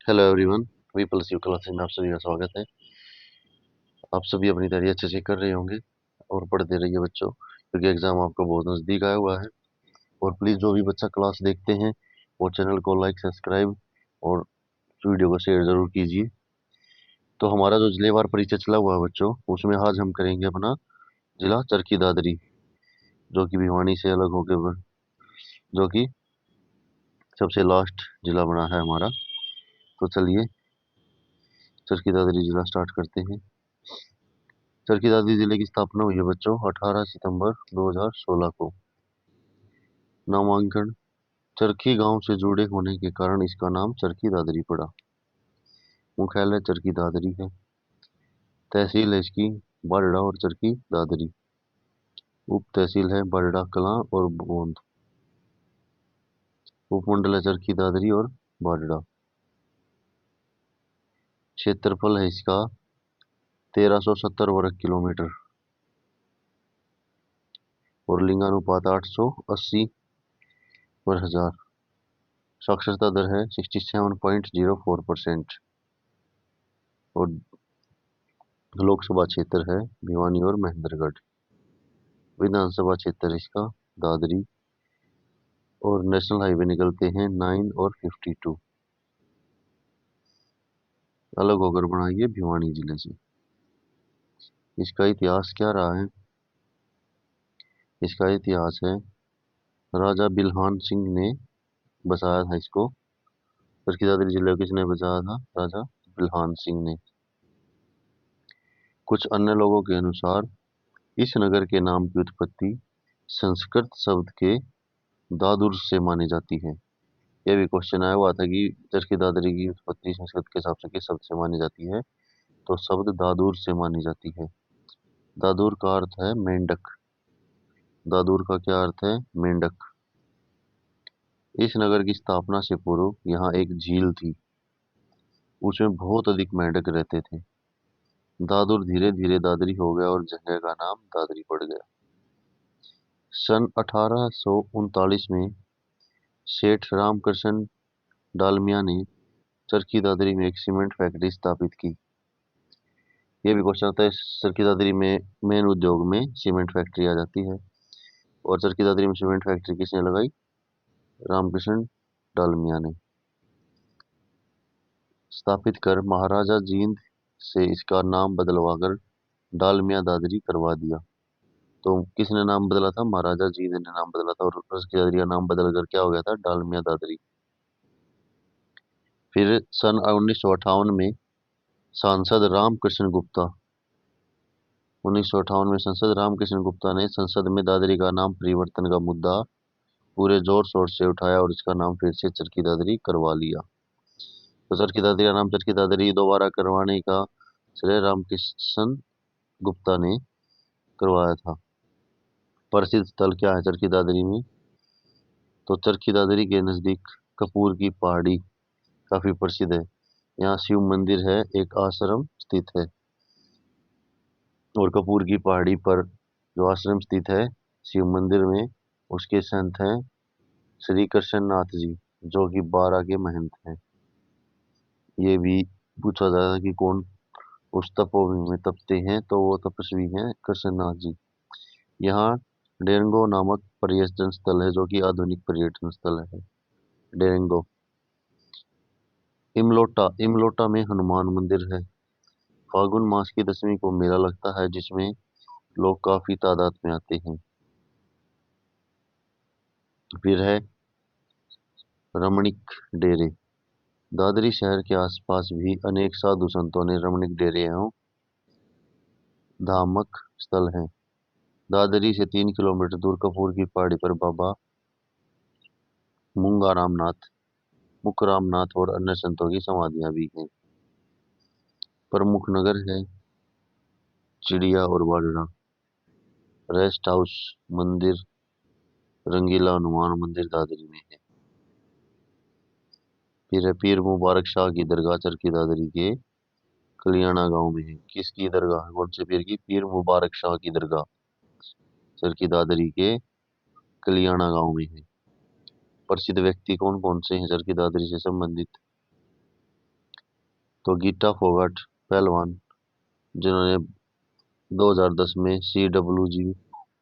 Hello everyone. Peoples you classes में आप सभी का स्वागत है। आप सभी अपनी तैयारी अच्छे से कर रहे होंगे और पढ़ते रहिए बच्चों, क्योंकि एग्जाम आपको बहुत नज़दीक आया हुआ है। और प्लीज़ जो भी बच्चा क्लास देखते हैं वो चैनल को लाइक सब्सक्राइब और वीडियो को शेयर ज़रूर कीजिए। तो हमारा जो जिलेवार परिचय चला हुआ है बच्चों, उसमें आज हम करेंगे अपना जिला चरखी दादरी, जो कि भिवानी से अलग होकर जो कि सबसे लास्ट जिला बना है हमारा। तो चलिए चरखी दादरी जिला स्टार्ट करते हैं। चरखी दादरी जिले की स्थापना हुई है बच्चों 18 सितंबर 2016 को। नामांकन: चरखी गांव से जुड़े होने के कारण इसका नाम चरखी दादरी पड़ा। मुख्यालय चरखी दादरी है। तहसील है इसकी बारड़ा और चरखी दादरी। उप तहसील है बारड़ा कलां और बोंद। उपमंडल है चरखी दादरी और बारड़ा। क्षेत्रफल है इसका 1370 वर्ग किलोमीटर और लिंगानुपात 880/1000। साक्षरता दर है 67.04% और लोकसभा क्षेत्र है भिवानी और महेंद्रगढ़। विधानसभा क्षेत्र इसका दादरी और नेशनल हाईवे निकलते हैं 9 और 52। अलग होकर बना ये भिवानी जिले से। इसका इतिहास क्या रहा है? इसका इतिहास है राजा बिल्हान सिंह ने बसाया था इसको। चरखी दादरी जिले को किसने बसाया था? राजा बिल्हान सिंह ने। कुछ अन्य लोगों के अनुसार इस नगर के नाम की उत्पत्ति संस्कृत शब्द के दादुर से मानी जाती है। यह भी क्वेश्चन आया हुआ था कि चरखी दादरी की उत्पत्ति संस्कृत के हिसाब से किस शब्द से मानी जाती है, तो शब्द दादुर से मानी जाती है। दादुर का अर्थ है मेंढक। दादुर का क्या अर्थ है? मेंढक। इस नगर की स्थापना से पूर्व यहाँ एक झील थी, उसमें बहुत अधिक मेंढक रहते थे। दादुर धीरे धीरे दादरी हो गया और जगह का नाम दादरी पड़ गया। सन 1839 में सेठ रामकृष्ण डालमिया ने चरखी दादरी में एक सीमेंट फैक्ट्री स्थापित की। ये भी क्वेश्चन आता है, चरखी दादरी में मेन उद्योग में सीमेंट फैक्ट्री आ जाती है। और चरखी दादरी में सीमेंट फैक्ट्री किसने लगाई? रामकृष्ण डालमिया ने। स्थापित कर महाराजा जींद से इसका नाम बदलवाकर डालमिया दादरी करवा दिया। तो किसने नाम बदला था? महाराजा जींद ने नाम बदला था और चरखी दादरी का नाम बदलकर क्या हो गया था? डालमिया दादरी। फिर सन 1958 में सांसद रामकृष्ण गुप्ता 1958 में सांसद रामकृष्ण गुप्ता ने संसद में दादरी का नाम परिवर्तन का मुद्दा पूरे जोर शोर से उठाया और इसका नाम फिर से चरखी दादरी करवा लिया। तो चरखी दादरी का नाम चरखी दादरी दोबारा करवाने का श्रेय रामकृष्ण गुप्ता ने करवाया था। प्रसिद्ध स्थल क्या है चरखी दादरी में? तो चरखी दादरी के नजदीक कपूर की पहाड़ी काफी प्रसिद्ध है। यहाँ शिव मंदिर है, एक आश्रम स्थित है। और कपूर की पहाड़ी पर जो आश्रम स्थित है शिव मंदिर में, उसके संत हैं श्री कृष्ण नाथ जी, जो कि 12 के महंत हैं। ये भी पूछा जाता है कि कौन उस तपोभूमि में तपते हैं, तो वो तपस्वी हैं कृष्णनाथ जी। यहाँ डेरंगो नामक पर्यटन स्थल है, जो कि आधुनिक पर्यटन स्थल है। डेरंगो। इमलोटा इमलोटा में हनुमान मंदिर है। फागुन मास की दशमी को मेला लगता है, जिसमें लोग काफी तादाद में आते हैं। फिर है रमणीक डेरे। दादरी शहर के आसपास भी अनेक साधु संतों ने रमणीक डेरे एवं धामक स्थल हैं। दादरी से 3 किलोमीटर दूर कपूर की पहाड़ी पर बाबा मूंगा रामनाथ, मुख रामनाथ और अन्य संतों की समाधियां भी हैं। प्रमुख नगर है चिड़िया और बाड़रा। रेस्ट हाउस मंदिर रंगीला हनुमान मंदिर दादरी में है। फिर है पीर मुबारक शाह की दरगाह चरखी दादरी के कलियाणा गांव में है। किसकी दरगाह? कौन से पीर की? पीर मुबारक शाह की दरगाह चरखी दादरी के कलियाणा गांव में है। प्रसिद्ध व्यक्ति कौन कौन से हैं चरखी दादरी से संबंधित? तो गीता फोगाट पहलवान, जिन्होंने 2010 में CWG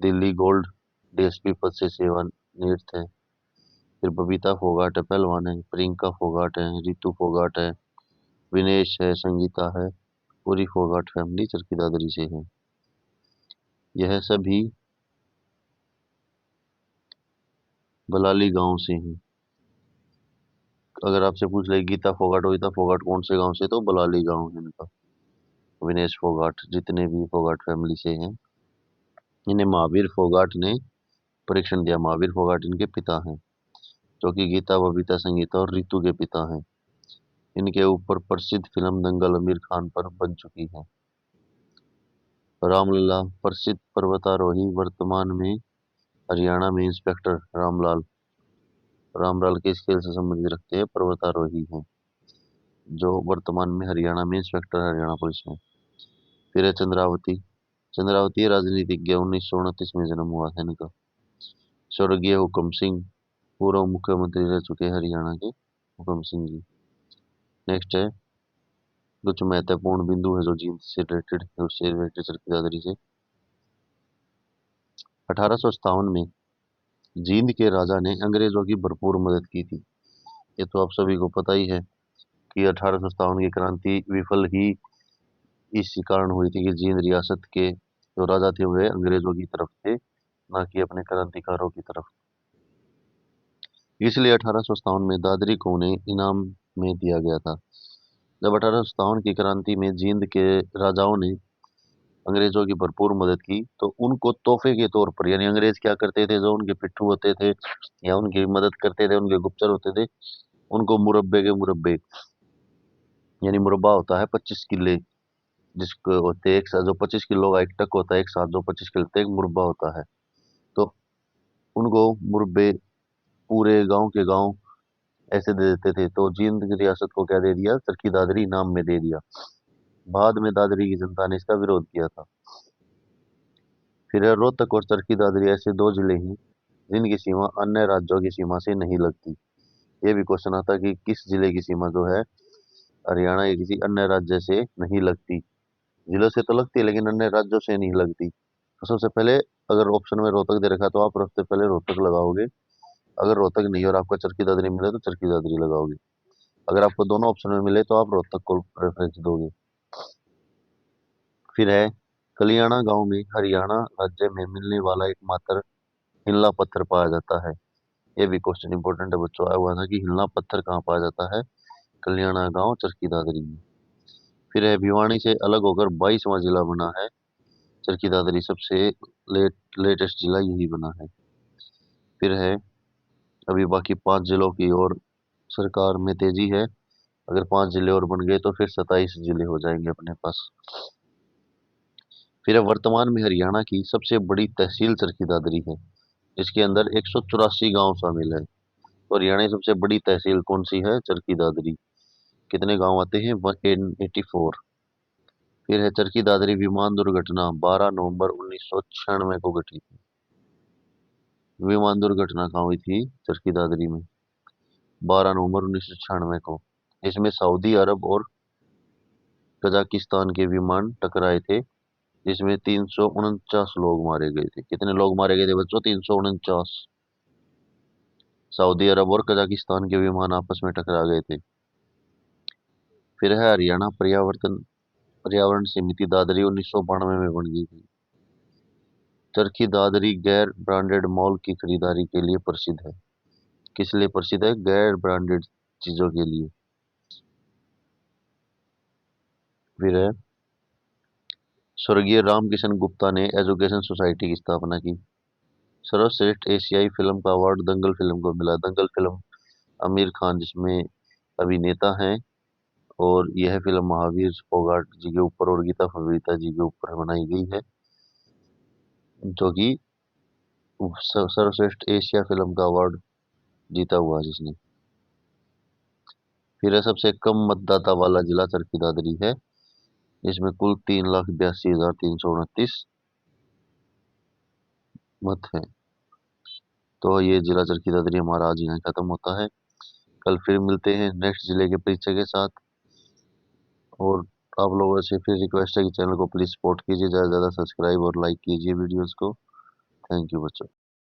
दिल्ली गोल्ड डीएसपी पद से सेवानिवृत्त है। फिर बबीता फोगाट है पहलवान है, प्रियंका फोगाट है, रितु फोगाट है, विनेश है, संगीता है। पूरी फोगाट फैमिली चरखी दादरी से है। यह सभी बलाली गांव से हैं। अगर आपसे पूछ ले गीता फोगाट कौन से गांव से, तो बलाली गांव है इनका। विनेश फोगाट जितने भी फोगाट फैमिली से हैं, इन्हें महावीर फोगाट ने परीक्षण दिया। महावीर फोगाट इनके पिता हैं, जो कि गीता, बबीता, संगीता और रितु के पिता हैं। इनके ऊपर प्रसिद्ध फिल्म दंगल आमिर खान पर बन चुकी है। रामलला प्रसिद्ध पर्वतारोही, वर्तमान में हरियाणा में इंस्पेक्टर रामलाल किस खेल से संबंधित रखते हैं? पर्वतारोही हैं, जो वर्तमान में हरियाणा में इंस्पेक्टर हरियाणा पुलिस में। फिर है चंद्रावती। चंद्रावती राजनीतिज्ञ, 1929 में जन्म हुआ था इनका। स्वर्गीय हुकम सिंह, पूर्व मुख्यमंत्री रह चुके हैं हरियाणा के हुकम सिंह जी। नेक्स्ट है कुछ महत्वपूर्ण बिंदु है जो जींद से रिलेटेड है, उससे रिलेटेड चरखी दादरी से। 1857 में जींद के राजा ने अंग्रेजों की भरपूर मदद की थी। ये तो आप सभी को पता ही है कि 1857 की क्रांति विफल ही इसी कारण हुई थी कि जींद रियासत के जो राजा थे वे अंग्रेजों की तरफ थे, ना कि अपने क्रांतिकारों की तरफ। इसलिए 1857 में दादरी को उन्हें इनाम में दिया गया था। जब 1857 की क्रांति में जींद के राजाओं ने अंग्रेजों की भरपूर मदद की, तो उनको तोहफे के तौर पर, यानी अंग्रेज क्या करते थे, जो उनके पिट्ठू होते थे या उनकी मदद करते थे, उनके गुप्तचर होते थे, उनको मुरब्बे के मुरब्बे, यानी मुरब्बा होता है 25 किले, जिसको होते हैं एक साथ, जो 25 किलो का एक टक होता है एक साथ, जो 25 किलो एक मुरब्बा होता है। तो उनको मुरब्बे पूरे गांव के गांव ऐसे दे देते थे। तो जींद की रियासत को क्या दे दिया? चरखी दादरी इनाम में दे दिया। बाद में दादरी की जनता ने इसका विरोध किया था। फिर है रोहतक और चरखी दादरी ऐसे दो जिले हैं जिनकी सीमा अन्य राज्यों की सीमा से नहीं लगती। ये भी क्वेश्चन आता है कि किस जिले की सीमा जो है हरियाणा या किसी अन्य राज्य से नहीं लगती। जिलों से तो लगती है लेकिन अन्य राज्यों से नहीं लगती। तो सबसे पहले, अगर ऑप्शन में रोहतक दे रखा है तो आप सबसे पहले रोहतक लगाओगे। अगर रोहतक नहीं और आपका चरखी दादरी मिले तो चरखी दादरी लगाओगे। अगर आपको दोनों ऑप्शन में मिले तो आप रोहतक को प्रेफरेंस दोगे। फिर है कलियाणा गांव में हरियाणा राज्य में मिलने वाला एकमात्र हिल्ला पत्थर पाया जाता है। ये भी क्वेश्चन इंपॉर्टेंट है बच्चों, आया हुआ था कि हिल्ला पत्थर कहाँ पाया जाता है? कलियाणा गांव चरखी दादरी में। फिर है भिवानी से अलग होकर 22वां जिला बना है चरखी दादरी, सबसे लेटेस्ट जिला यही बना है। फिर है अभी बाकी 5 जिलों की और सरकार में तेजी है। अगर 5 जिले और बन गए तो फिर 27 जिले हो जाएंगे अपने पास। फिर वर्तमान में हरियाणा की सबसे बड़ी तहसील चरखी दादरी है, जिसके अंदर 184 गांव शामिल है। तो हरियाणा की सबसे बड़ी तहसील कौन सी है? चरखी दादरी। कितने गांव आते हैं? 184। फिर है चरखी दादरी विमान दुर्घटना 12 नवंबर 1996 को घटी थी। विमान दुर्घटना कहाँ हुई थी? चरखी दादरी में, 12 नवंबर 1996 को। इसमें सऊदी अरब और कजाकिस्तान के विमान टकराए थे, जिसमें 349 लोग मारे गए थे। कितने लोग मारे गए थे बच्चों? 349। सऊदी अरब और कजाकिस्तान के विमान आपस में टकरा गए थे। फिर है हरियाणा पर्यावरण समिति दादरी 1992 में बन गई थी। चरखी दादरी गैर ब्रांडेड मॉल की खरीदारी के लिए प्रसिद्ध है। किस लिए प्रसिद्ध है? गैर ब्रांडेड चीजों के लिए। फिर है स्वर्गीय रामकिशन गुप्ता ने एजुकेशन सोसाइटी की स्थापना की। सर्वश्रेष्ठ एशियाई फिल्म का अवार्ड दंगल फिल्म को मिला। दंगल फिल्म आमिर खान जिसमें अभिनेता हैं, और यह फिल्म महावीर फोगाट जी के ऊपर और गीता बबीता जी के ऊपर बनाई गई है, जो कि सर्वश्रेष्ठ एशिया फिल्म का अवार्ड जीता हुआ जिसने। फिर है सबसे कम मतदाता वाला जिला चरखी दादरी है, जिसमें कुल 3,82,329 मत है। तो ये जिला चरखी दादरी हमारा आज यहाँ खत्म होता है। कल फिर मिलते हैं नेक्स्ट जिले के परिचय के साथ। और आप लोगों से फिर रिक्वेस्ट है कि चैनल को प्लीज़ सपोर्ट कीजिए, ज़्यादा से ज़्यादा सब्सक्राइब और लाइक कीजिए वीडियोस को। थैंक यू बच्चों।